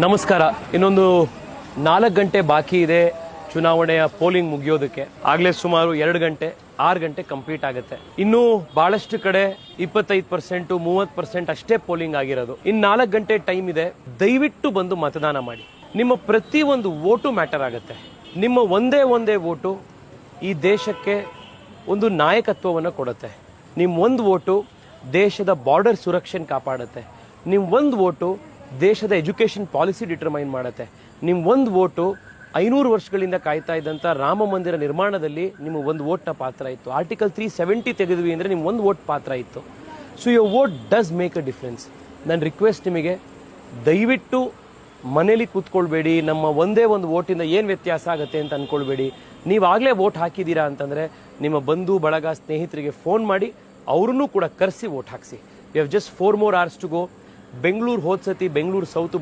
ನಮಸ್ಕಾರ. ಇನ್ನೊಂದು 4 ಗಂಟೆ ಬಾಕಿ ಇದೆ ಚುನಾವಣೆಯ ಪೋಲಿಂಗ್ ಮುಗಿಯೋದಕ್ಕೆ. ಆಗಲೇ ಸುಮಾರು 2 ಗಂಟೆ 6 ಗಂಟೆ ಕಂಪ್ಲೀಟ್ ಆಗುತ್ತೆ. ಇನ್ನೂ ಬಹಳಷ್ಟು ಕಡೆ 25%, 30% ಅಷ್ಟೇ ಪೋಲಿಂಗ್ ಆಗಿರೋದು. ಇನ್ನು 4 ಗಂಟೆ ಟೈಮ್ ಇದೆ. ದಯವಿಟ್ಟು ಬಂದು ಮತದಾನ ಮಾಡಿ. ನಿಮ್ಮ ಪ್ರತಿ ಒಂದು ವೋಟು ಮ್ಯಾಟರ್ ಆಗುತ್ತೆ. ನಿಮ್ಮ ಒಂದೇ ವೋಟು ಈ ದೇಶಕ್ಕೆ ಒಂದು ನಾಯಕತ್ವವನ್ನು ಕೊಡುತ್ತೆ. ನಿಮ್ಮ ಒಂದು ವೋಟು ದೇಶದ ಬಾರ್ಡರ್ ಸುರಕ್ಷೆ ಕಾಪಾಡುತ್ತೆ. ನಿಮ್ಮ ಒಂದು ವೋಟು ದೇಶದ ಎಜುಕೇಷನ್ ಪಾಲಿಸಿ ಡಿಟರ್ಮೈನ್ ಮಾಡುತ್ತೆ. ನಿಮ್ಮ ಒಂದು ವೋಟು 500 ವರ್ಷಗಳಿಂದ ಕಾಯ್ತಾ ಇದ್ದಂಥ ರಾಮ ಮಂದಿರ ನಿರ್ಮಾಣದಲ್ಲಿ ನಿಮ್ಮ ಒಂದು ವೋಟ್ನ ಪಾತ್ರ ಇತ್ತು. ಆರ್ಟಿಕಲ್ 370 ತೆಗೆದ್ವಿ ಅಂದರೆ ನಿಮ್ಮ ಒಂದು ವೋಟ್ ಪಾತ್ರ ಇತ್ತು. So your vote does make a difference. ನನ್ನ ರಿಕ್ವೆಸ್ಟ್ ನಿಮಗೆ, ದಯವಿಟ್ಟು ಮನೇಲಿ ಕೂತ್ಕೊಳ್ಬೇಡಿ. ನಮ್ಮ ಒಂದೇ ಒಂದು ವೋಟಿಂದ ಏನು ವ್ಯತ್ಯಾಸ ಆಗುತ್ತೆ ಅಂತ ಅಂದ್ಕೊಳ್ಬೇಡಿ. ನೀವಾಗಲೇ ವೋಟ್ ಹಾಕಿದ್ದೀರಾ ಅಂತಂದರೆ ನಿಮ್ಮ ಬಂಧು ಬಳಗ ಸ್ನೇಹಿತರಿಗೆ ಫೋನ್ ಮಾಡಿ ಅವ್ರನ್ನೂ ಕೂಡ ಕರೆಸಿ ವೋಟ್ ಹಾಕಿಸಿ. We have just 4 more hours to go. Bengaluru ಹೋದ ಸತಿ ಬೆಂಗಳೂರು ಸೌತ್